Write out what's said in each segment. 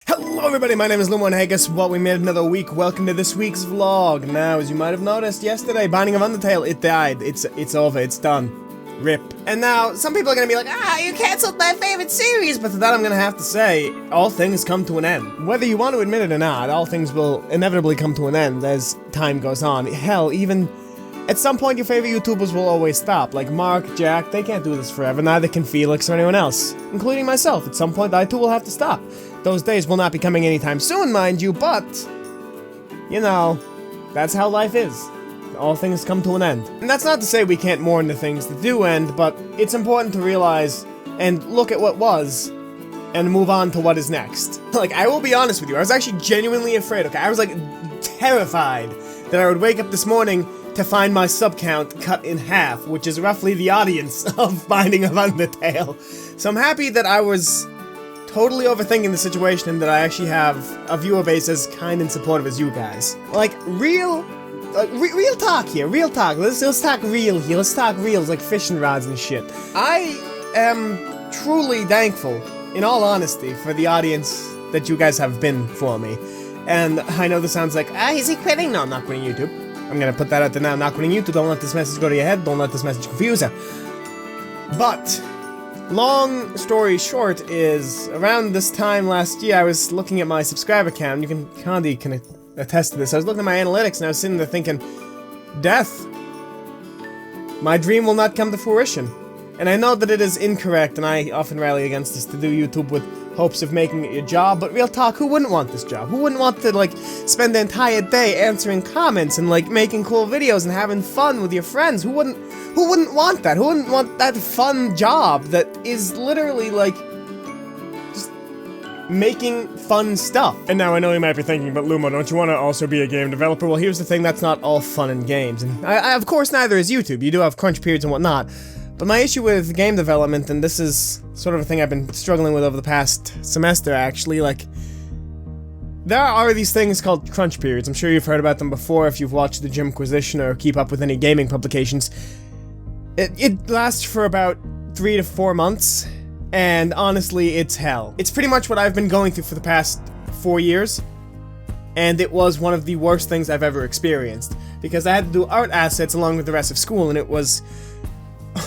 Hello everybody, my name is Lumo and hey, guess what? We made another week. Welcome to this week's vlog. Now, as you might have noticed yesterday, Binding of Undertale, it died. It's over, it's done. RIP. And now, some people are gonna be like, you canceled my favorite series, but to that I'm gonna have to say, all things come to an end. Whether you want to admit it or not, all things will inevitably come to an end as time goes on. Hell, even at some point your favorite YouTubers will always stop. Like Mark, Jack, they can't do this forever, neither can Felix or anyone else. Including myself, at some point I too will have to stop. Those days will not be coming anytime soon, mind you, but, you know, that's how life is. All things come to an end. And that's not to say we can't mourn the things that do end, but it's important to realize and look at what was and move on to what is next. Like, I will be honest with you, I was actually genuinely afraid, okay? I was like terrified that I would wake up this morning to find my sub count cut in half, which is roughly the audience of Binding of Undertale. So I'm happy that I was totally overthinking the situation and that I actually have a viewer base as kind and supportive as you guys. Like, real talk here, real talk. Let's talk real here, let's talk reals like fishing rods and shit. I am truly thankful, in all honesty, for the audience that you guys have been for me. And I know this sounds like, is he quitting? No, I'm not quitting YouTube. I'm gonna put that out there now, I'm not quitting YouTube. Don't let this message go to your head, don't let this message confuse you. But long story short is, around this time last year, I was looking at my subscriber count. Condi can attest to this. I was looking at my analytics and I was sitting there thinking, death. My dream will not come to fruition. And I know that it is incorrect, and I often rally against this, to do YouTube with hopes of making it your job, but real talk, who wouldn't want this job? Who wouldn't want to, like, spend the entire day answering comments and, like, making cool videos and having fun with your friends? Who wouldn't want that? Who wouldn't want that fun job that is literally, like, just making fun stuff? And now I know you might be thinking, but Lumo, don't you want to also be a game developer? Well, here's the thing, that's not all fun and games. And I of course, neither is YouTube. You do have crunch periods and whatnot. But my issue with game development, and this is sort of a thing I've been struggling with over the past semester, actually, like, there are these things called crunch periods. I'm sure you've heard about them before if you've watched the Gymquisition or keep up with any gaming publications. It lasts for about 3 to 4 months, and honestly, it's hell. It's pretty much what I've been going through for the past 4 years, and it was one of the worst things I've ever experienced, because I had to do art assets along with the rest of school, and it was,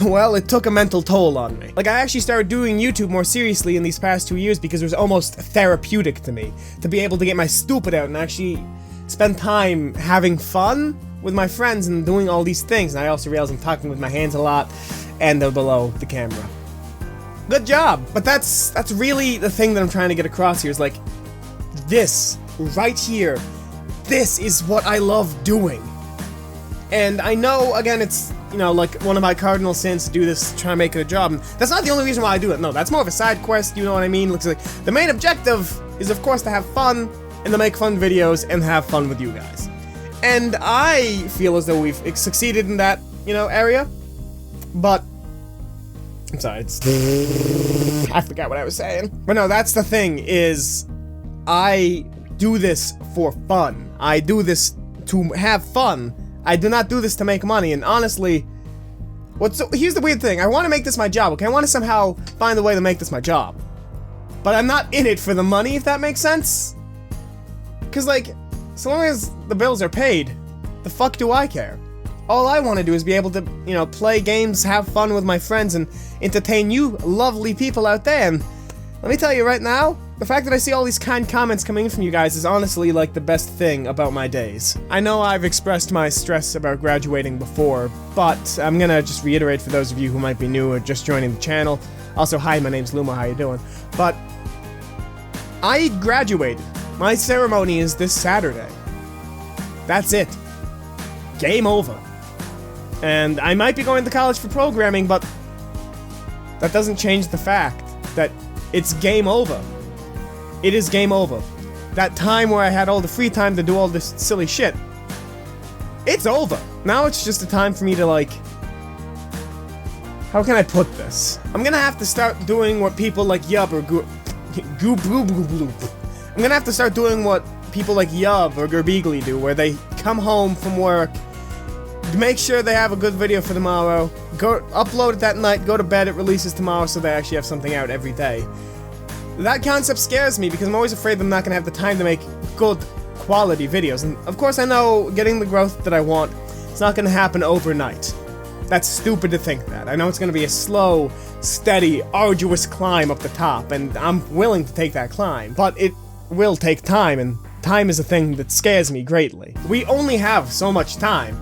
well, it took a mental toll on me. Like, I actually started doing YouTube more seriously in these past 2 years because it was almost therapeutic to me to be able to get my stupid out and actually spend time having fun with my friends and doing all these things. And I also realized I'm talking with my hands a lot, and they're below the camera. Good job! But that's really the thing that I'm trying to get across here, is like, this, right here, this is what I love doing. And I know, again, it's, you know, like, one of my cardinal sins to do this, to try and make it a job. And that's not the only reason why I do it. No, that's more of a side quest, you know what I mean? Looks like the main objective is, of course, to have fun, and to make fun videos, and have fun with you guys. And I feel as though we've succeeded in that, you know, area. But I'm sorry, I forgot what I was saying. But no, that's the thing, is I do this for fun. I do this to have fun. I do not do this to make money, and honestly, here's the weird thing, I want to make this my job, okay? I want to somehow find a way to make this my job. But I'm not in it for the money, if that makes sense. Cause, like, so long as the bills are paid, the fuck do I care? All I want to do is be able to, you know, play games, have fun with my friends, and entertain you lovely people out there, and let me tell you right now, the fact that I see all these kind comments coming in from you guys is honestly, like, the best thing about my days. I know I've expressed my stress about graduating before, but I'm gonna just reiterate for those of you who might be new or just joining the channel. Also, hi, my name's Lumo, how you doing? But I graduated. My ceremony is this Saturday. That's it. Game over. And I might be going to college for programming, but that doesn't change the fact that it's game over. It is game over. That time where I had all the free time to do all this silly shit, it's over. Now it's just a time for me to, like, how can I put this? I'm gonna have to start doing what people like Yub or I'm gonna have to start doing what people like Yub or Gerbeagly do, where they come home from work, make sure they have a good video for tomorrow, go upload it that night, go to bed, it releases tomorrow, so they actually have something out every day. that concept scares me because I'm always afraid I'm not gonna have the time to make good quality videos. And of course I know getting the growth that I want, it's not gonna happen overnight. That's stupid to think that. I know it's gonna be a slow, steady, arduous climb up the top, and I'm willing to take that climb. But it will take time, and time is a thing that scares me greatly. We only have so much time,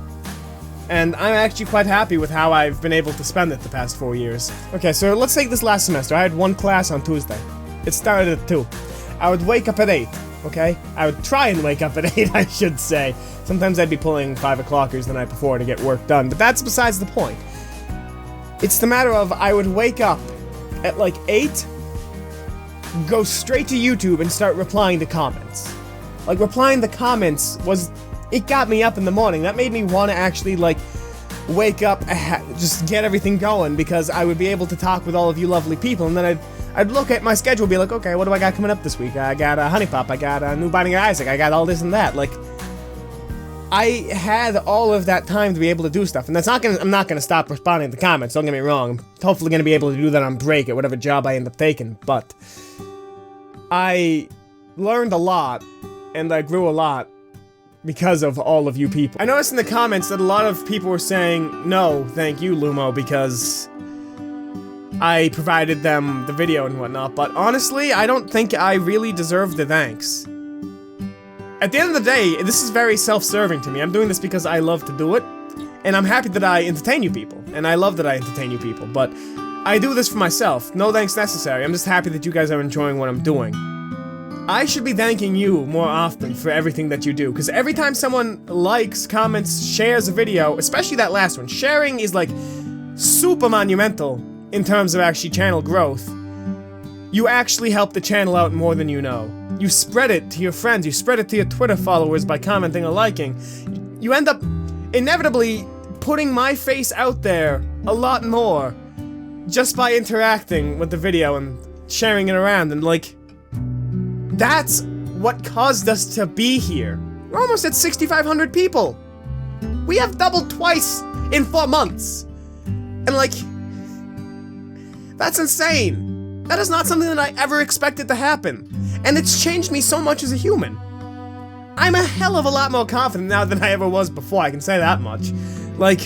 and I'm actually quite happy with how I've been able to spend it the past 4 years. Okay, so let's take this last semester. I had one class on Tuesday. It started at 2. I would wake up at 8, okay? I would try and wake up at 8, I should say. Sometimes I'd be pulling 5 o'clockers the night before to get work done, but that's besides the point. It's the matter of I would wake up at like 8, go straight to YouTube and start replying to comments. Like, replying to comments it got me up in the morning. That made me want to actually, like, wake up, just get everything going, because I would be able to talk with all of you lovely people, and then I'd look at my schedule and be like, okay, what do I got coming up this week? I got a Honey Pop, I got a new Binding of Isaac, I got all this and that. Like, I had all of that time to be able to do stuff, and I'm not gonna stop responding to comments, don't get me wrong. I'm hopefully gonna be able to do that on break at whatever job I end up taking, but I learned a lot, and I grew a lot because of all of you people. I noticed in the comments that a lot of people were saying, no, thank you, Lumo, because I provided them the video and whatnot, but honestly, I don't think I really deserve the thanks. At the end of the day, this is very self-serving to me. I'm doing this because I love to do it, and I'm happy that I entertain you people, and I love that I entertain you people, but I do this for myself. No thanks necessary. I'm just happy that you guys are enjoying what I'm doing. I should be thanking you more often for everything that you do, because every time someone likes, comments, shares a video, especially that last one, sharing is like super monumental in terms of actually channel growth. You actually help the channel out more than you know. You spread it to your friends, you spread it to your Twitter followers by commenting or liking. You end up inevitably putting my face out there a lot more just by interacting with the video and sharing it around, and like, that's what caused us to be here. We're almost at 6,500 people. We have doubled twice in 4 months. And like, that's insane. That is not something that I ever expected to happen. And it's changed me so much as a human. I'm a hell of a lot more confident now than I ever was before, I can say that much. Like,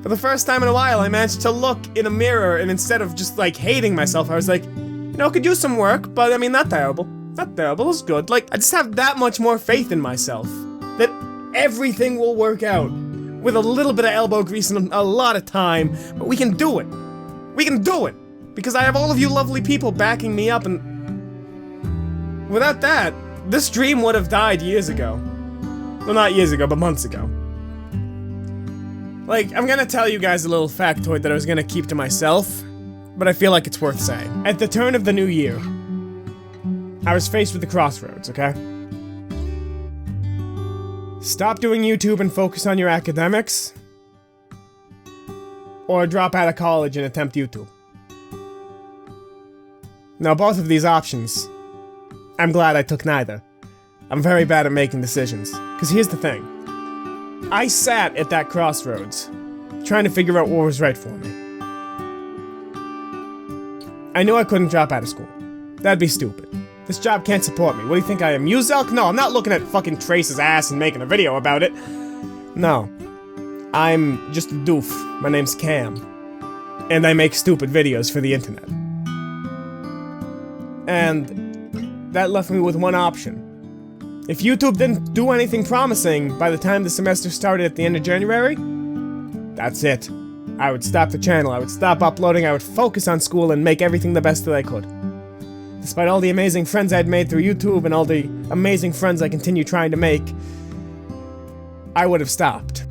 for the first time in a while, I managed to look in a mirror, and instead of just like hating myself, I was like, you know, could use some work, but I mean, not terrible. Not terrible, it's good. Like, I just have that much more faith in myself that everything will work out with a little bit of elbow grease and a lot of time, but we can do it. We can do it, because I have all of you lovely people backing me up, and without that, this dream would have died years ago. Well, not years ago, but months ago. Like, I'm gonna tell you guys a little factoid that I was gonna keep to myself, but I feel like it's worth saying. At the turn of the new year, I was faced with the crossroads, okay? Stop doing YouTube and focus on your academics, or drop out of college and attempt YouTube. Now, both of these options, I'm glad I took neither. I'm very bad at making decisions. Because here's the thing. I sat at that crossroads, trying to figure out what was right for me. I knew I couldn't drop out of school. That'd be stupid. This job can't support me. What do you think I am, Muzelk? No, I'm not looking at fucking Trace's ass and making a video about it. No. I'm just a doof. My name's Cam. And I make stupid videos for the internet. And that left me with one option. If YouTube didn't do anything promising by the time the semester started at the end of January, that's it. I would stop the channel, I would stop uploading, I would focus on school and make everything the best that I could. Despite all the amazing friends I'd made through YouTube and all the amazing friends I continue trying to make, I would have stopped.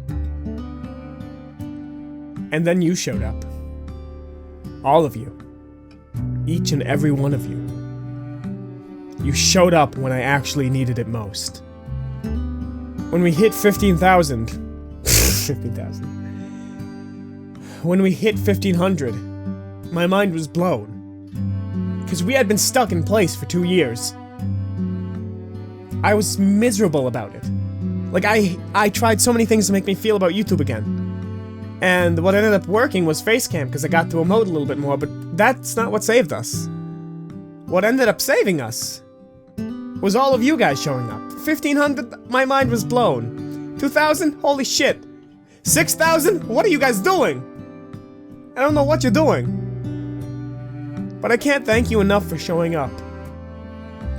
And then you showed up. All of you. Each and every one of you. You showed up when I actually needed it most. When we hit 15,000... 15,000. When we hit 1,500, my mind was blown. Because we had been stuck in place for 2 years. I was miserable about it. Like, I tried so many things to make me feel about YouTube again. And what ended up working was Facecam, because I got to emote a little bit more, but that's not what saved us. what ended up saving us was all of you guys showing up. 1,500, my mind was blown. 2,000, holy shit. 6,000, what are you guys doing? I don't know what you're doing. But I can't thank you enough for showing up.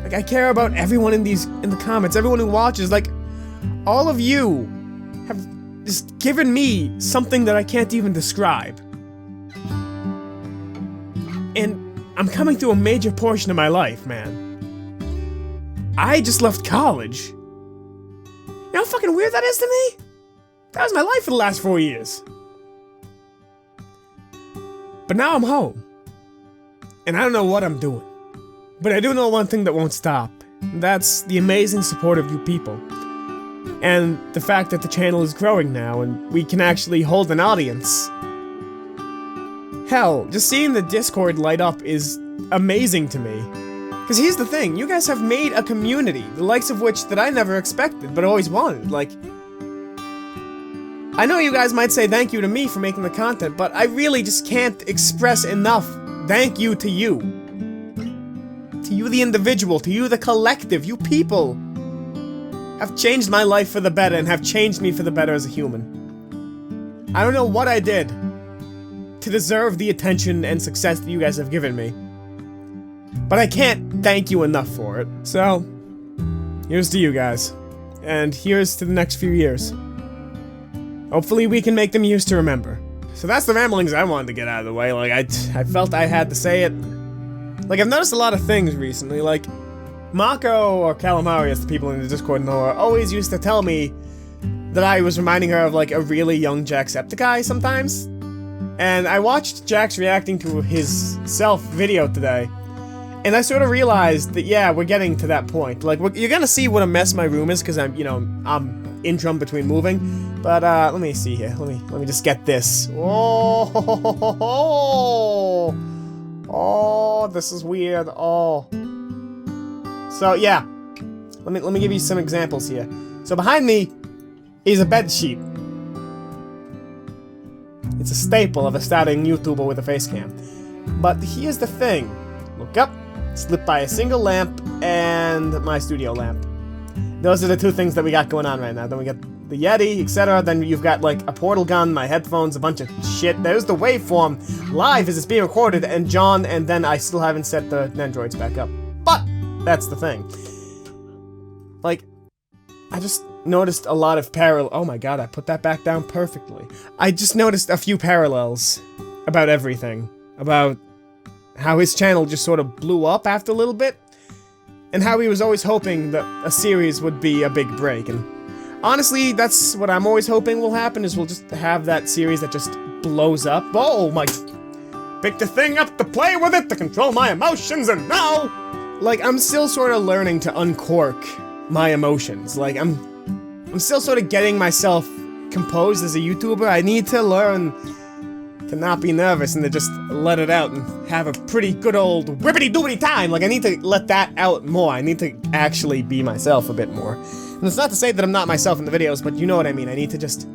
Like, I care about everyone in the comments, everyone who watches. Like, all of you have just given me something that I can't even describe. And I'm coming through a major portion of my life, man. I just left college. You know how fucking weird that is to me? That was my life for the last 4 years. But now I'm home. And I don't know what I'm doing. But I do know one thing that won't stop. And that's the amazing support of you people. And the fact that the channel is growing now and we can actually hold an audience. Hell, just seeing the Discord light up is amazing to me. Because here's the thing, you guys have made a community, the likes of which that I never expected, but always wanted. Like, I know you guys might say thank you to me for making the content, but I really just can't express enough thank you to you. To you the individual, to you the collective, you people have changed my life for the better and have changed me for the better as a human. I don't know what I did to deserve the attention and success that you guys have given me. But I can't thank you enough for it. So, here's to you guys. And here's to the next few years. Hopefully we can make them years to remember. So that's the ramblings I wanted to get out of the way. Like, I felt I had to say it. Like, I've noticed a lot of things recently. Like, Mako, or Calamari, as the people in the Discord know, always used to tell me that I was reminding her of, like, a really young Jacksepticeye sometimes. And I watched Jax reacting to his self video today. And I sort of realized that, yeah, we're getting to that point. Like, you're gonna see what a mess my room is, because I'm interim between moving. But, let me see here. Let me just get this. Oh, this is weird. Oh. So, yeah. Let me give you some examples here. So, behind me is a bed sheet. It's a staple of a starting YouTuber with a face cam. But here's the thing. Look up. It's lit by a single lamp and my studio lamp. Those are the two things that we got going on right now. Then we got the Yeti, etc. Then you've got like a portal gun, my headphones, a bunch of shit. There's the waveform live as it's being recorded, and John, and then I still haven't set the Nendroids back up. But that's the thing. Like, I just noticed a lot of oh my god, I put that back down perfectly. I just noticed a few parallels about everything. About how his channel just sort of blew up after a little bit, and how he was always hoping that a series would be a big break. And honestly, that's what I'm always hoping will happen, is we'll just have that series that just blows up. Oh my... Pick the thing up to play with it, to control my emotions, and now... Like, I'm still sort of learning to uncork my emotions. Like, I'm still sort of getting myself composed as a YouTuber. I need to learn to not be nervous and to just let it out and have a pretty good old whippity-doobity time. Like, I need to let that out more. I need to actually be myself a bit more. And it's not to say that I'm not myself in the videos, but you know what I mean. I need to just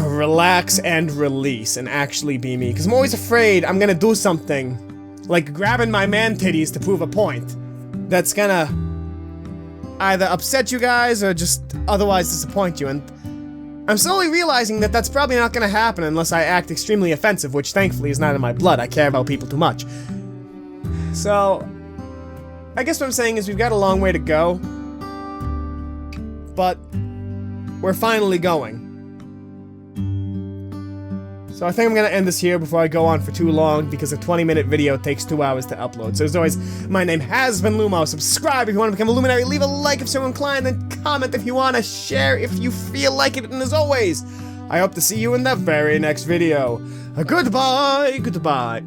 relax and release and actually be me. Because I'm always afraid I'm gonna do something, like grabbing my man titties to prove a point, that's gonna either upset you guys or just otherwise disappoint you. And I'm slowly realizing that that's probably not gonna happen unless I act extremely offensive, which thankfully is not in my blood. I care about people too much. So, I guess what I'm saying is we've got a long way to go, but we're finally going. So I think I'm gonna end this here before I go on for too long, because a 20-minute video takes 2 hours to upload. So as always, my name has been Lumo. Subscribe if you want to become a Luminary, leave a like if so inclined, and comment if you want to, share if you feel like it, and as always, I hope to see you in the very next video. Goodbye, goodbye.